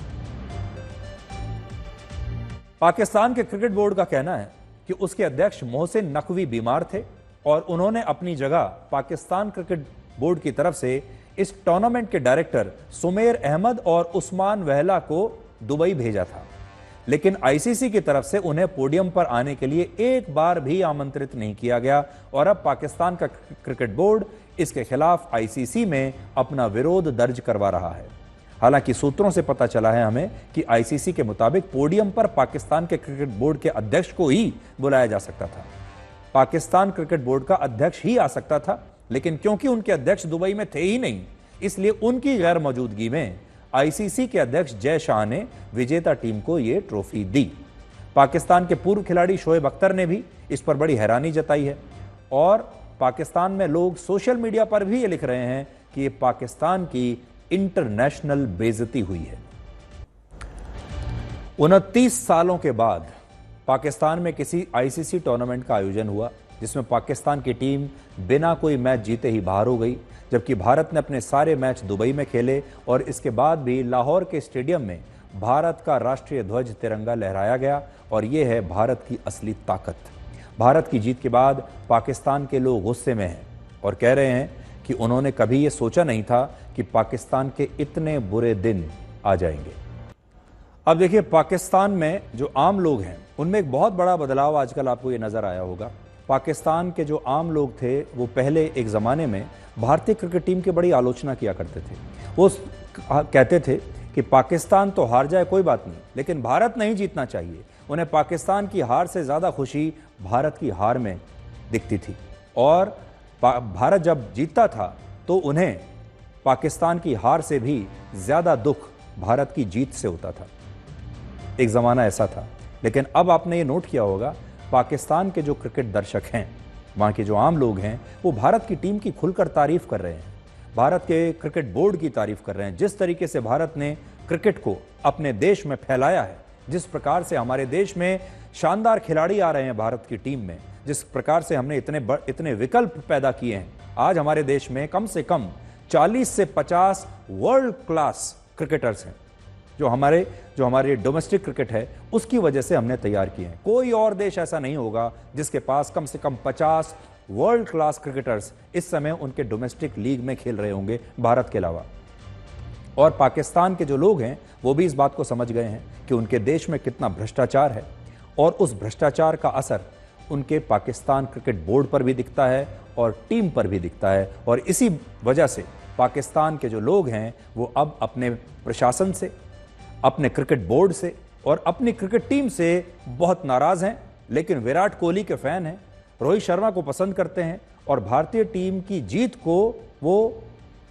पाकिस्तान के क्रिकेट बोर्ड का कहना है कि उसके अध्यक्ष मोहसिन नकवी बीमार थे और उन्होंने अपनी जगह पाकिस्तान क्रिकेट बोर्ड की तरफ से इस टूर्नामेंट के डायरेक्टर सुमेर अहमद और उस्मान वहला को दुबई भेजा था, लेकिन आईसीसी की तरफ से उन्हें पोडियम पर आने के लिए एक बार भी आमंत्रित नहीं किया गया और अब पाकिस्तान का क्रिकेट बोर्ड इसके खिलाफ आईसीसी में अपना विरोध दर्ज करवा रहा है। हालांकि सूत्रों से पता चला है हमें कि आईसीसी के मुताबिक पोडियम पर पाकिस्तान के क्रिकेट बोर्ड के अध्यक्ष को ही बुलाया जा सकता था। पाकिस्तान क्रिकेट बोर्ड का अध्यक्ष ही आ सकता था, लेकिन क्योंकि उनके अध्यक्ष दुबई में थे ही नहीं, इसलिए उनकी गैर मौजूदगी में आईसीसी के अध्यक्ष जय शाह ने विजेता टीम को यह ट्रॉफी दी। पाकिस्तान के पूर्व खिलाड़ी शोएब अख्तर ने भी इस पर बड़ी हैरानी जताई है और पाकिस्तान में लोग सोशल मीडिया पर भी ये लिख रहे हैं कि ये पाकिस्तान की इंटरनेशनल बेइज्जती हुई है। 29 सालों के बाद पाकिस्तान में किसी आईसीसी टूर्नामेंट का आयोजन हुआ जिसमें पाकिस्तान की टीम बिना कोई मैच जीते ही बाहर हो गई, जबकि भारत ने अपने सारे मैच दुबई में खेले और इसके बाद भी लाहौर के स्टेडियम में भारत का राष्ट्रीय ध्वज तिरंगा लहराया गया और यह है भारत की असली ताकत। भारत की जीत के बाद पाकिस्तान के लोग गुस्से में हैं और कह रहे हैं कि उन्होंने कभी ये सोचा नहीं था कि पाकिस्तान के इतने बुरे दिन आ जाएंगे। अब देखिए, पाकिस्तान में जो आम लोग हैं उनमें एक बहुत बड़ा बदलाव आजकल आपको ये नजर आया होगा। पाकिस्तान के जो आम लोग थे वो पहले एक ज़माने में भारतीय क्रिकेट टीम की बड़ी आलोचना किया करते थे। वो कहते थे कि पाकिस्तान तो हार जाए कोई बात नहीं, लेकिन भारत नहीं जीतना चाहिए। उन्हें पाकिस्तान की हार से ज़्यादा खुशी भारत की हार में दिखती थी और भारत जब जीतता था तो उन्हें पाकिस्तान की हार से भी ज़्यादा दुख भारत की जीत से होता था। एक ज़माना ऐसा था, लेकिन अब आपने ये नोट किया होगा पाकिस्तान के जो क्रिकेट दर्शक हैं, वहाँ के जो आम लोग हैं, वो भारत की टीम की खुलकर तारीफ कर रहे हैं, भारत के क्रिकेट बोर्ड की तारीफ कर रहे हैं। जिस तरीके से भारत ने क्रिकेट को अपने देश में फैलाया है, जिस प्रकार से हमारे देश में शानदार खिलाड़ी आ रहे हैं भारत की टीम में, जिस प्रकार से हमने इतने विकल्प पैदा किए हैं, आज हमारे देश में कम से कम 40 से 50 वर्ल्ड क्लास क्रिकेटर्स हैं जो हमारे डोमेस्टिक क्रिकेट है उसकी वजह से हमने तैयार किए हैं। कोई और देश ऐसा नहीं होगा जिसके पास कम से कम 50 वर्ल्ड क्लास क्रिकेटर्स इस समय उनके डोमेस्टिक लीग में खेल रहे होंगे भारत के अलावा। और पाकिस्तान के जो लोग हैं वो भी इस बात को समझ गए हैं कि उनके देश में कितना भ्रष्टाचार है और उस भ्रष्टाचार का असर उनके पाकिस्तान क्रिकेट बोर्ड पर भी दिखता है और टीम पर भी दिखता है। और इसी वजह से पाकिस्तान के जो लोग हैं वो अब अपने प्रशासन से, अपने क्रिकेट बोर्ड से और अपनी क्रिकेट टीम से बहुत नाराज हैं, लेकिन विराट कोहली के फैन हैं, रोहित शर्मा को पसंद करते हैं और भारतीय टीम की जीत को वो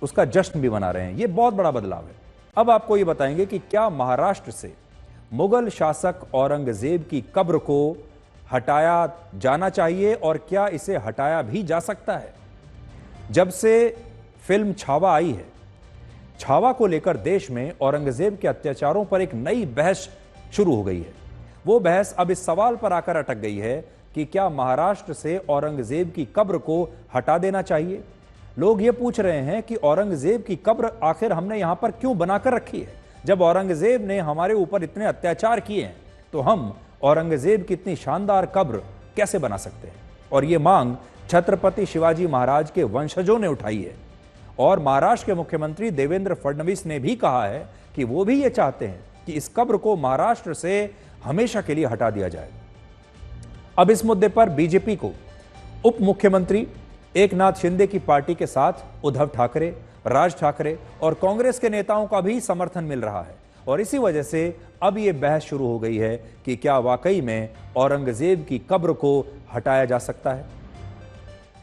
उसका जश्न भी मना रहे हैं। ये बहुत बड़ा बदलाव है। अब आपको ये बताएंगे कि क्या महाराष्ट्र से मुगल शासक औरंगजेब की कब्र को हटाया जाना चाहिए और क्या इसे हटाया भी जा सकता है। जब से फिल्म छावा आई है, छावा को लेकर देश में औरंगजेब के अत्याचारों पर एक नई बहस शुरू हो गई है। वो बहस अब इस सवाल पर आकर अटक गई है कि क्या महाराष्ट्र से औरंगजेब की कब्र को हटा देना चाहिए। लोग ये पूछ रहे हैं कि औरंगजेब की कब्र आखिर हमने यहां पर क्यों बनाकर रखी है। जब औरंगजेब ने हमारे ऊपर इतने अत्याचार किए हैं तो हम औरंगजेब की इतनी शानदार कब्र कैसे बना सकते हैं। और ये मांग छत्रपति शिवाजी महाराज के वंशजों ने उठाई है और महाराष्ट्र के मुख्यमंत्री देवेंद्र फडणवीस ने भी कहा है कि वो भी ये चाहते हैं कि इस कब्र को महाराष्ट्र से हमेशा के लिए हटा दिया जाए। अब इस मुद्दे पर बीजेपी को उप मुख्यमंत्री एकनाथ शिंदे की पार्टी के साथ उद्धव ठाकरे, राज ठाकरे और कांग्रेस के नेताओं का भी समर्थन मिल रहा है और इसी वजह से अब यह बहस शुरू हो गई है कि क्या वाकई में औरंगजेब की कब्र को हटाया जा सकता है।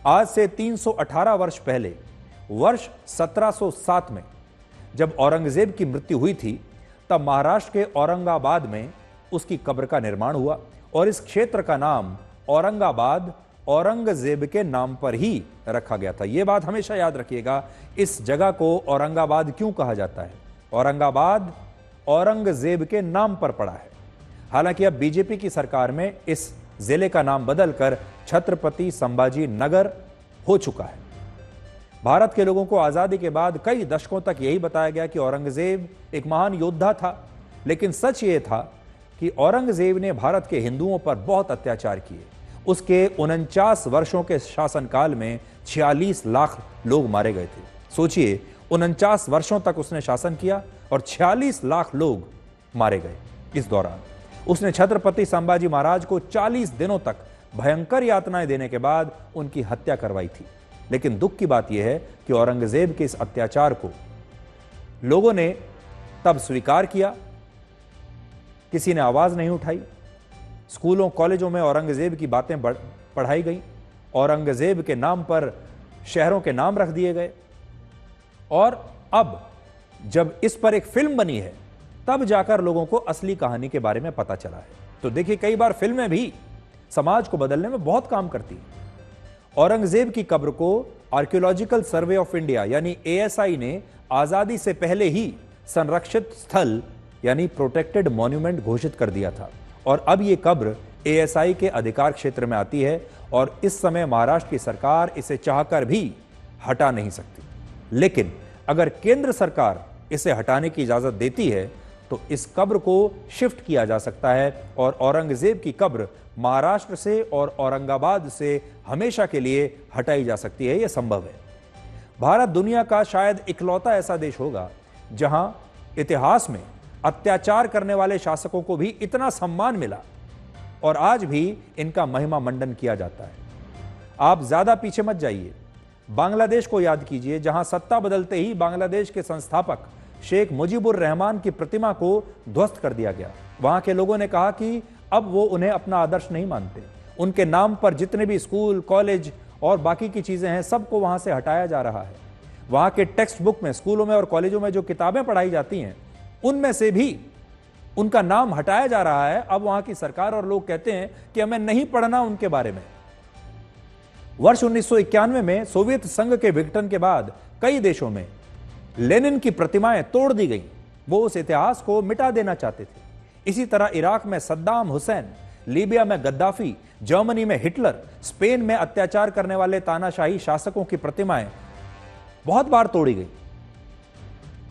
आज से 318 वर्ष पहले वर्ष 1707 में जब औरंगजेब की मृत्यु हुई थी, तब महाराष्ट्र के औरंगाबाद में उसकी कब्र का निर्माण हुआ और इस क्षेत्र का नाम औरंगाबाद औरंगजेब के नाम पर ही रखा गया था। यह बात हमेशा याद रखिएगा, इस जगह को औरंगाबाद क्यों कहा जाता है। औरंगाबाद औरंगजेब के नाम पर पड़ा है। हालांकि अब बीजेपी की सरकार में इस जिले का नाम बदलकर छत्रपति संभाजी नगर हो चुका है। भारत के लोगों को आजादी के बाद कई दशकों तक यही बताया गया कि औरंगजेब एक महान योद्धा था, लेकिन सच ये था कि औरंगजेब ने भारत के हिंदुओं पर बहुत अत्याचार किए। उसके 49 वर्षों के शासनकाल में 46 लाख लोग मारे गए थे। सोचिए, 49 वर्षों तक उसने शासन किया और 46 लाख लोग मारे गए। इस दौरान उसने छत्रपति संभाजी महाराज को 40 दिनों तक भयंकर यातनाएं देने के बाद उनकी हत्या करवाई थी। लेकिन दुख की बात यह है कि औरंगजेब के इस अत्याचार को लोगों ने तब स्वीकार किया, किसी ने आवाज नहीं उठाई। स्कूलों कॉलेजों में औरंगजेब की बातें पढ़ाई गई, औरंगजेब के नाम पर शहरों के नाम रख दिए गए। और अब जब इस पर एक फिल्म बनी है तब जाकर लोगों को असली कहानी के बारे में पता चला है। तो देखिए, कई बार फिल्में भी समाज को बदलने में बहुत काम करती हैं। औरंगजेब की कब्र को आर्कियोलॉजिकल सर्वे ऑफ इंडिया यानी ASI ने आजादी से पहले ही संरक्षित स्थल यानी प्रोटेक्टेड मॉन्यूमेंट घोषित कर दिया था और अब यह कब्र ASI के अधिकार क्षेत्र में आती है और इस समय महाराष्ट्र की सरकार इसे चाहकर भी हटा नहीं सकती। लेकिन अगर केंद्र सरकार इसे हटाने की इजाजत देती है तो इस कब्र को शिफ्ट किया जा सकता है और औरंगजेब की कब्र महाराष्ट्र से और औरंगाबाद से हमेशा के लिए हटाई जा सकती है। यह संभव है। भारत दुनिया का शायद इकलौता ऐसा देश होगा जहां इतिहास में अत्याचार करने वाले शासकों को भी इतना सम्मान मिला और आज भी इनका महिमा मंडन किया जाता है। आप ज्यादा पीछे मत जाइए, बांग्लादेश को याद कीजिए, जहां सत्ता बदलते ही बांग्लादेश के संस्थापक शेख मुजीबुर रहमान की प्रतिमा को ध्वस्त कर दिया गया। वहां के लोगों ने कहा कि अब वो उन्हें अपना आदर्श नहीं मानते, उनके नाम पर जितने भी स्कूल, कॉलेज और बाकी की चीजें हैं सबको वहां से हटाया जा रहा है। वहां के टेक्स्ट बुक में, स्कूलों में और कॉलेजों में जो किताबें पढ़ाई जाती हैं उनमें से भी उनका नाम हटाया जा रहा है। अब वहां की सरकार और लोग कहते हैं कि हमें नहीं पढ़ना उनके बारे में। वर्ष 1991 में सोवियत संघ के विघटन के बाद कई देशों में लेनिन की प्रतिमाएं तोड़ दी गईं। वो उस इतिहास को मिटा देना चाहते थे। इसी तरह इराक में सद्दाम हुसैन, लीबिया में गद्दाफी, जर्मनी में हिटलर, स्पेन में अत्याचार करने वाले तानाशाही शासकों की प्रतिमाएं बहुत बार तोड़ी गई।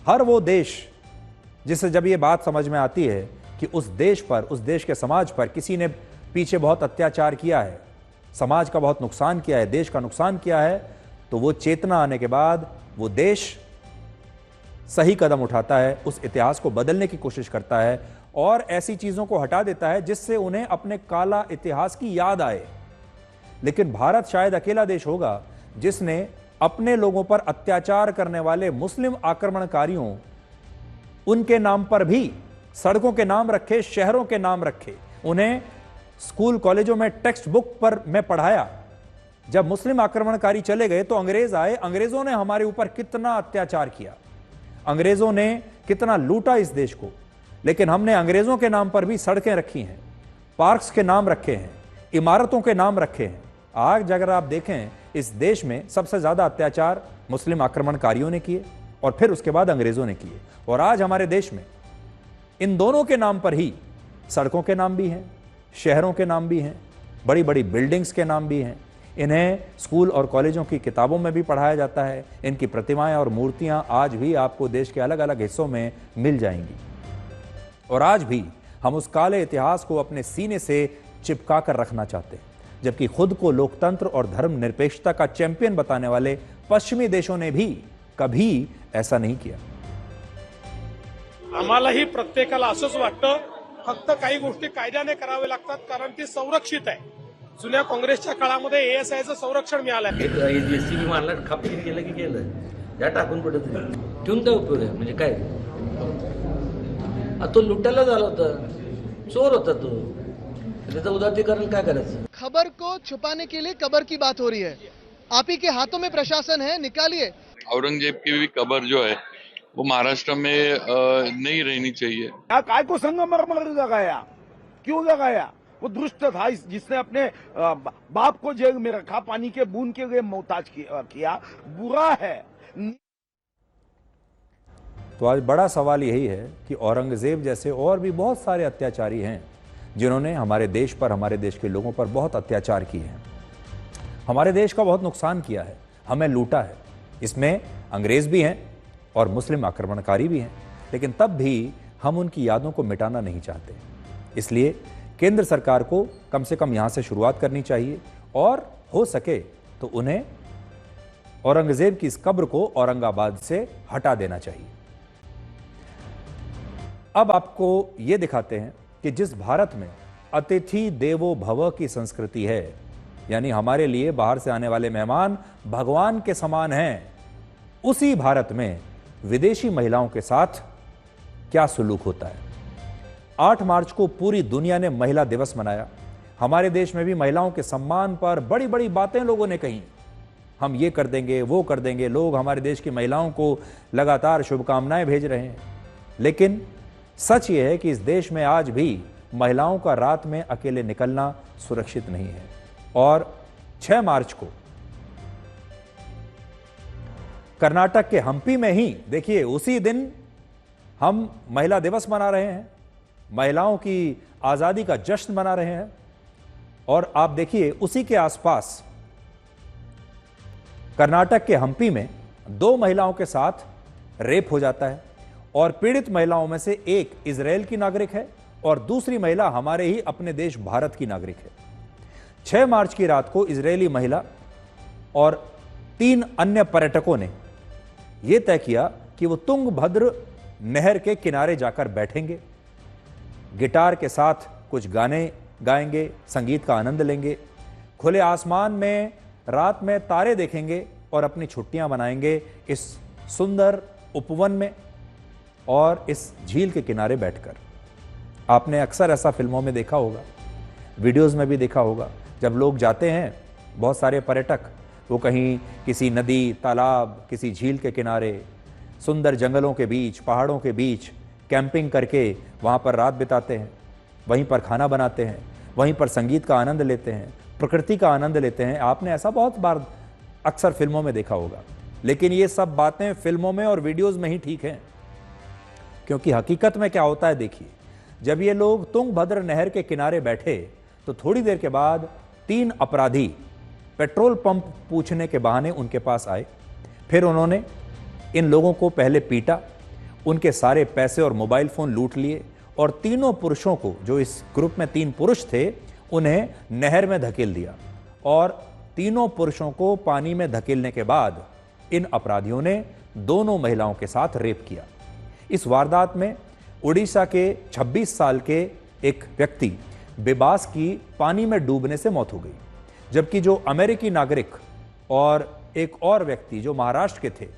हर वो देश जिसे जब ये बात समझ में आती है कि उस देश पर, उस देश के समाज पर किसी ने पीछे बहुत अत्याचार किया है, समाज का बहुत नुकसान किया है, देश का नुकसान किया है, तो वो चेतना आने के बाद वो देश सही कदम उठाता है, उस इतिहास को बदलने की कोशिश करता है और ऐसी चीजों को हटा देता है जिससे उन्हें अपने काला इतिहास की याद आए। लेकिन भारत शायद अकेला देश होगा जिसने अपने लोगों पर अत्याचार करने वाले मुस्लिम आक्रमणकारियों, उनके नाम पर भी सड़कों के नाम रखे, शहरों के नाम रखे, उन्हें स्कूल कॉलेजों में टेक्स्ट बुक पर में पढ़ाया। जब मुस्लिम आक्रमणकारी चले गए तो अंग्रेज आए। अंग्रेजों ने हमारे ऊपर कितना अत्याचार किया, अंग्रेजों ने कितना लूटा इस देश को, लेकिन हमने अंग्रेजों के नाम पर भी सड़कें रखी हैं, पार्क्स के नाम रखे हैं, इमारतों के नाम रखे हैं। आज अगर आप देखें, इस देश में सबसे ज्यादा अत्याचार मुस्लिम आक्रमणकारियों ने किए और फिर उसके बाद अंग्रेजों ने किए। और आज हमारे देश में इन दोनों के नाम पर ही सड़कों के नाम भी हैं, शहरों के नाम भी हैं, बड़ी बड़ी बिल्डिंग्स के नाम भी हैं। इन्हें स्कूल और कॉलेजों की किताबों में भी पढ़ाया जाता है। इनकी प्रतिमाएं और मूर्तियां आज भी आपको देश के अलग अलग हिस्सों में मिल जाएंगी। और आज भी हम उस काले इतिहास को अपने सीने से चिपका कर रखना चाहते हैं, जबकि खुद को लोकतंत्र और धर्मनिरपेक्षता का चैंपियन बताने वाले पश्चिमी देशों ने भी कभी ऐसा नहीं किया। आम्हालाही प्रत्येकाला असंच वाटतं, फक्त काही गोष्टी कायद्याने करावे लागतात कारण ती संरक्षित आहे। जुन्या काँग्रेसच्या काळामध्ये ASIचं संरक्षण मिळालं। जेसीबी मारला, खापकीन केलं की केलं, या टाकून कुठे ठेवून काय उपयोग आहे? म्हणजे काय, तो लुटायला झाला होता, चोर होता तो, त्याचं उदात्तीकरण काय करायचं? खबर को छुपाने के लिए कब्र की बात हो रही है। आप ही के हाथों में प्रशासन है, निकालिए। औरंगजेब की भी कब्र जो है वो महाराष्ट्र में नहीं रहनी चाहिए। काय को संगमरमर लगाया, क्यों लगाया? वो दुष्ट था जिसने अपने बाप को जेल में रखा, पानी के बूंद के लिए मोहताज किया, बुरा है। तो आज बड़ा सवाल यही है कि औरंगजेब जैसे और भी बहुत सारे अत्याचारी हैं जिन्होंने हमारे देश पर, हमारे देश के लोगों पर बहुत अत्याचार किए हैं, हमारे देश का बहुत नुकसान किया है, हमें लूटा है। इसमें अंग्रेज भी हैं और मुस्लिम आक्रमणकारी भी हैं, लेकिन तब भी हम उनकी यादों को मिटाना नहीं चाहते। इसलिए केंद्र सरकार को कम से कम यहाँ से शुरुआत करनी चाहिए और हो सके तो उन्हें औरंगजेब की इस कब्र को औरंगाबाद से हटा देना चाहिए। अब आपको यह दिखाते हैं कि जिस भारत में अतिथि देवो भव की संस्कृति है, यानी हमारे लिए बाहर से आने वाले मेहमान भगवान के समान हैं, उसी भारत में विदेशी महिलाओं के साथ क्या सुलूक होता है। 8 मार्च को पूरी दुनिया ने महिला दिवस मनाया। हमारे देश में भी महिलाओं के सम्मान पर बड़ी बड़ी बातें लोगों ने कही, हम ये कर देंगे, वो कर देंगे। लोग हमारे देश की महिलाओं को लगातार शुभकामनाएं भेज रहे हैं, लेकिन सच ये है कि इस देश में आज भी महिलाओं का रात में अकेले निकलना सुरक्षित नहीं है। और 6 मार्च को कर्नाटक के हम्पी में ही देखिए, उसी दिन हम महिला दिवस मना रहे हैं, महिलाओं की आजादी का जश्न मना रहे हैं। और आप देखिए, उसी के आसपास कर्नाटक के हम्पी में 2 महिलाओं के साथ रेप हो जाता है और पीड़ित महिलाओं में से एक इजराइल की नागरिक है और दूसरी महिला हमारे ही अपने देश भारत की नागरिक है। 6 मार्च की रात को इजरायली महिला और 3 अन्य पर्यटकों ने यह तय किया कि वो तुंगभद्र नहर के किनारे जाकर बैठेंगे, गिटार के साथ कुछ गाने गाएंगे, संगीत का आनंद लेंगे, खुले आसमान में रात में तारे देखेंगे और अपनी छुट्टियां मनाएंगे इस सुंदर उपवन में और इस झील के किनारे बैठकर। आपने अक्सर ऐसा फिल्मों में देखा होगा, वीडियोस में भी देखा होगा, जब लोग जाते हैं, बहुत सारे पर्यटक, वो कहीं किसी नदी, तालाब, किसी झील के किनारे, सुंदर जंगलों के बीच, पहाड़ों के बीच कैंपिंग करके वहाँ पर रात बिताते हैं, वहीं पर खाना बनाते हैं, वहीं पर संगीत का आनंद लेते हैं, प्रकृति का आनंद लेते हैं। आपने ऐसा बहुत बार अक्सर फिल्मों में देखा होगा, लेकिन ये सब बातें फिल्मों में और वीडियोज़ में ही ठीक हैं, क्योंकि हकीकत में क्या होता है देखिए, जब ये लोग तुंगभद्र नहर के किनारे बैठे तो थोड़ी देर के बाद 3 अपराधी पेट्रोल पंप पूछने के बहाने उनके पास आए। फिर उन्होंने इन लोगों को पहले पीटा, उनके सारे पैसे और मोबाइल फोन लूट लिए और तीनों पुरुषों को, जो इस ग्रुप में 3 पुरुष थे, उन्हें नहर में धकेल दिया और तीनों पुरुषों को पानी में धकेलने के बाद इन अपराधियों ने दोनों महिलाओं के साथ रेप किया। इस वारदात में उड़ीसा के 26 साल के एक व्यक्ति बेबास की पानी में डूबने से मौत हो गई, जबकि जो अमेरिकी नागरिक और एक और व्यक्ति जो महाराष्ट्र के थे,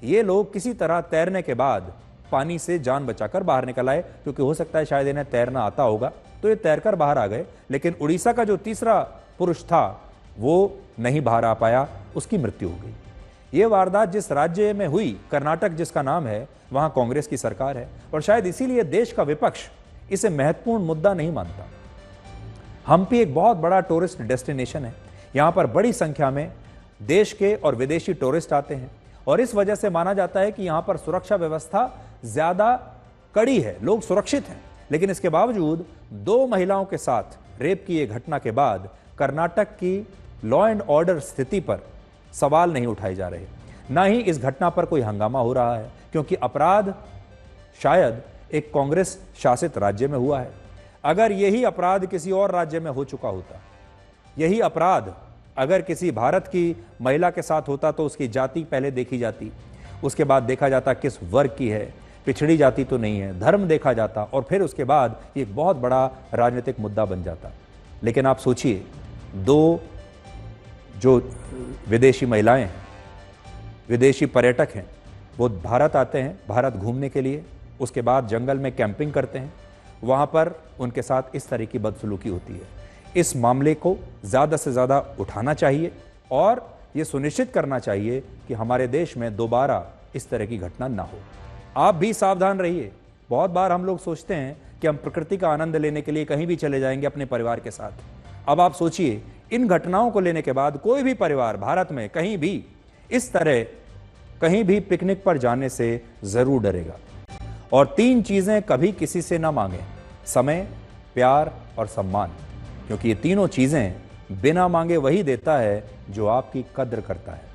ये लोग किसी तरह तैरने के बाद पानी से जान बचाकर बाहर निकल आए, क्योंकि हो सकता है शायद इन्हें तैरना आता होगा, तो ये तैरकर बाहर आ गए। लेकिन उड़ीसा का जो तीसरा पुरुष था वो नहीं बाहर आ पाया, उसकी मृत्यु हो गई। ये वारदात जिस राज्य में हुई, कर्नाटक जिसका नाम है, वहां कांग्रेस की सरकार है और शायद इसीलिए देश का विपक्ष इसे महत्वपूर्ण मुद्दा नहीं मानता। हम्पी एक बहुत बड़ा टूरिस्ट डेस्टिनेशन है, यहां पर बड़ी संख्या में देश के और विदेशी टूरिस्ट आते हैं और इस वजह से माना जाता है कि यहां पर सुरक्षा व्यवस्था ज्यादा कड़ी है, लोग सुरक्षित हैं। लेकिन इसके बावजूद 2 महिलाओं के साथ रेप की यह घटना के बाद कर्नाटक की लॉ एंड ऑर्डर स्थिति पर सवाल नहीं उठाए जा रहे, ना ही इस घटना पर कोई हंगामा हो रहा है, क्योंकि अपराध शायद एक कांग्रेस शासित राज्य में हुआ है। अगर यही अपराध किसी और राज्य में हो चुका होता, यही अपराध अगर किसी भारत की महिला के साथ होता, तो उसकी जाति पहले देखी जाती, उसके बाद देखा जाता किस वर्ग की है, पिछड़ी जाति तो नहीं है, धर्म देखा जाता और फिर उसके बाद ये एक बहुत बड़ा राजनीतिक मुद्दा बन जाता। लेकिन आप सोचिए, 2 जो विदेशी महिलाएं हैं, विदेशी पर्यटक हैं, वो भारत आते हैं भारत घूमने के लिए, उसके बाद जंगल में कैंपिंग करते हैं, वहाँ पर उनके साथ इस तरह की बदसलूकी होती है। इस मामले को ज़्यादा से ज़्यादा उठाना चाहिए और ये सुनिश्चित करना चाहिए कि हमारे देश में दोबारा इस तरह की घटना ना हो। आप भी सावधान रहिए। बहुत बार हम लोग सोचते हैं कि हम प्रकृति का आनंद लेने के लिए कहीं भी चले जाएंगे अपने परिवार के साथ। अब आप सोचिए, इन घटनाओं को लेने के बाद कोई भी परिवार भारत में कहीं भी इस तरह कहीं भी पिकनिक पर जाने से जरूर डरेगा। और 3 चीजें कभी किसी से ना मांगे, समय, प्यार और सम्मान, क्योंकि ये तीनों चीजें बिना मांगे वही देता है जो आपकी कद्र करता है।